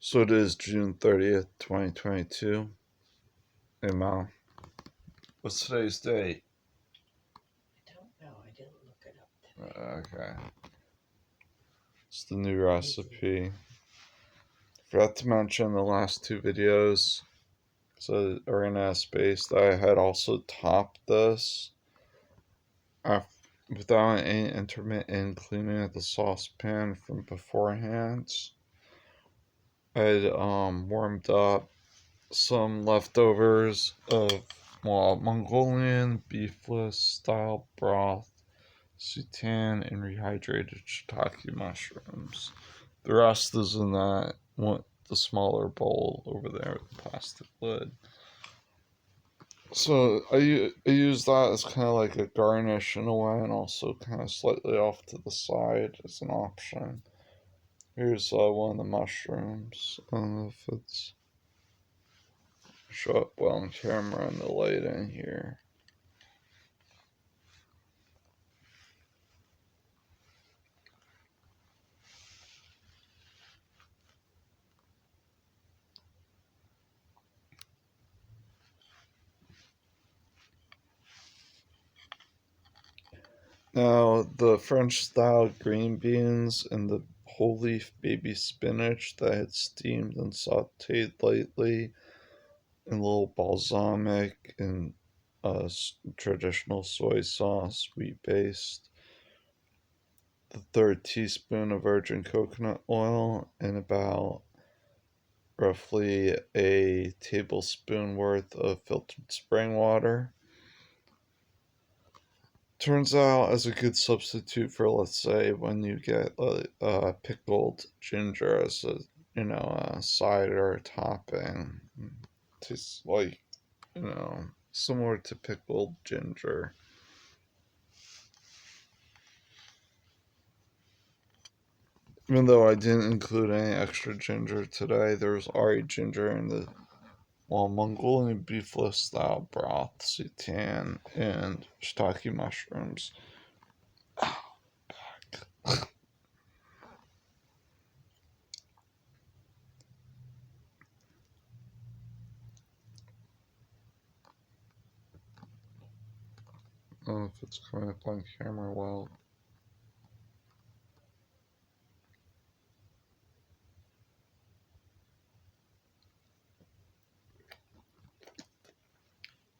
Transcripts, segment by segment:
So it is June 30th, 2022. Hey, Mom. What's today's date? I don't know. I didn't look it up today. Okay. It's the new recipe. Forgot to mention the last two videos. So arena space that I had also topped this without any intermittent cleaning of the saucepan from beforehand. I'd warmed up some leftovers of Mongolian Beefless style broth, Seitan, and rehydrated Shiitake mushrooms. The rest is in that the smaller bowl over there with the plastic lid. So I use that as kind of like a garnish in a way, and also kind of slightly off to the side as an option. Here's one of the mushrooms. I don't know if it's show up well on camera and the light in here. Now, the French style green beans and the whole leaf baby spinach that I had steamed and sauteed lightly in a little balsamic and traditional soy sauce, wheat based. The third teaspoon of virgin coconut oil, and about roughly a tablespoon worth of filtered spring water. Turns out, as a good substitute for, let's say, when you get pickled ginger as a side or a topping, tastes like, similar to pickled ginger. Even though I didn't include any extra ginger today, there was already ginger in the Mongolian Beefless style broth, seitan, and shiitake mushrooms. Back. I don't know if it's coming up on camera well.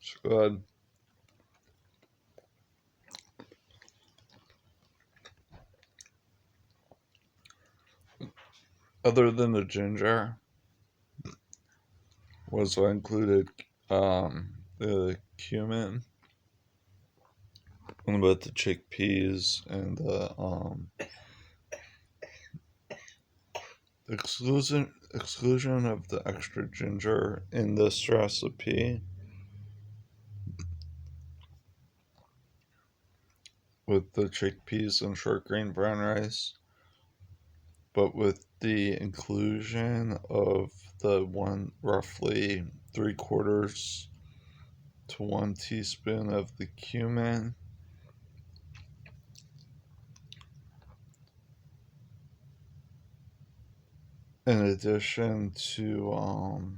It's good. Other than the ginger, was I included the cumin and about the chickpeas and the exclusion of the extra ginger in this recipe with the chickpeas and short grain brown rice, but with the inclusion of the one roughly 3/4 to 1 teaspoon of the cumin, in addition to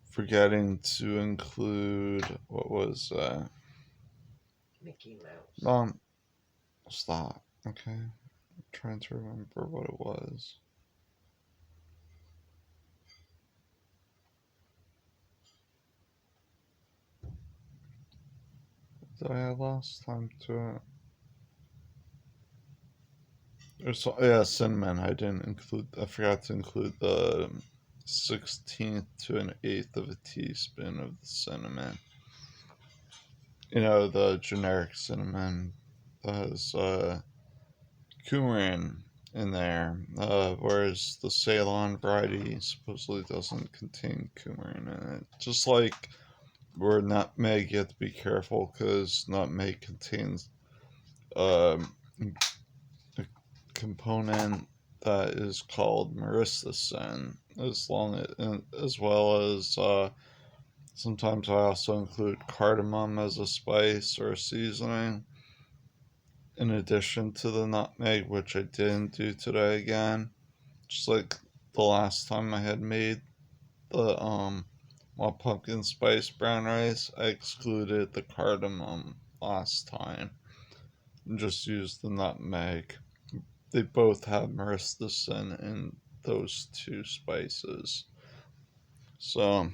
forgetting to include, what was that? Mickey Mouse. Stop. Okay. I'm trying to remember what it was. Did I have last time to it? Cinnamon. I forgot to include the 16th to an eighth of a teaspoon of the cinnamon. The generic cinnamon that has coumarin in there, whereas the Ceylon variety supposedly doesn't contain coumarin in it. Just like where nutmeg, you have to be careful because nutmeg contains a component that is called myristicin, as well as sometimes I also include cardamom as a spice or a seasoning, in addition to the nutmeg, which I didn't do today again. Just like the last time I had made the my pumpkin spice brown rice, I excluded the cardamom last time and just used the nutmeg. They both have myristicin in those two spices. So,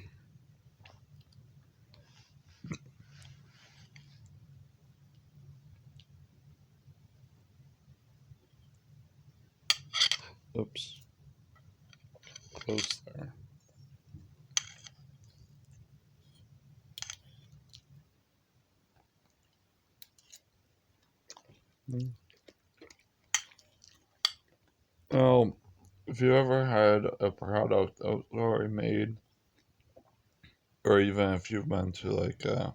oops, close there. Now, if you ever had a product already made, or even if you've been to like a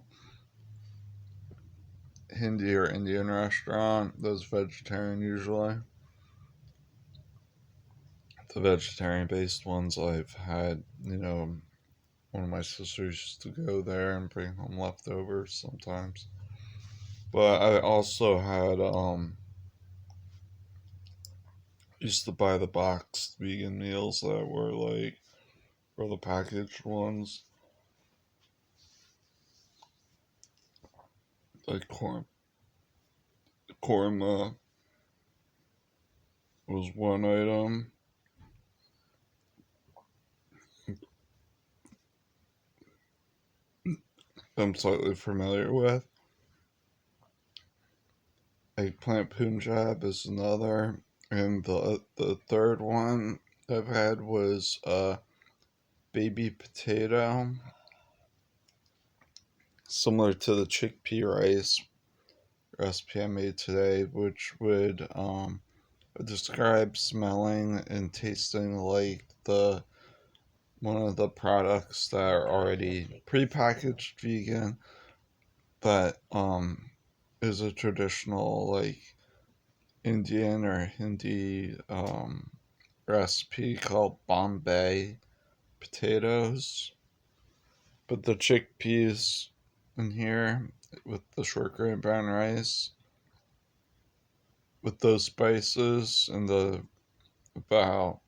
Hindi or Indian restaurant, those vegetarian usually. The vegetarian based ones I've had, one of my sisters used to go there and bring home leftovers sometimes. But I also had used to buy the boxed vegan meals that were like or the packaged ones. Like korma was one item. I'm slightly familiar with. Eggplant punjab is another, and the third one I've had was baby potato, similar to the chickpea rice recipe I made today, which would describe smelling and tasting like the one of the products that are already prepackaged vegan that is a traditional like Indian or Hindi recipe called Bombay potatoes. But the chickpeas in here with the short grain brown rice with those spices and the about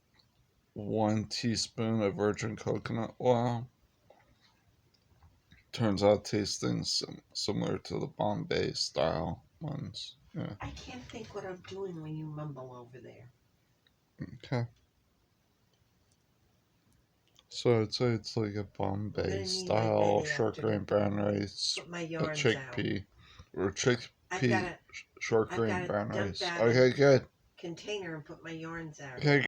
1 teaspoon of virgin coconut oil turns out tasting similar to the Bombay style ones. Yeah. I can't think what I'm doing when you mumble over there. Okay. So I'd say it's like a I'm Bombay gonna need my style bed short after grain to brown rice, put my a yarns out. chickpea, or I've chickpea gotta short I've grain gotta brown dump rice. that in Okay, good. container and put my yarns out. Okay,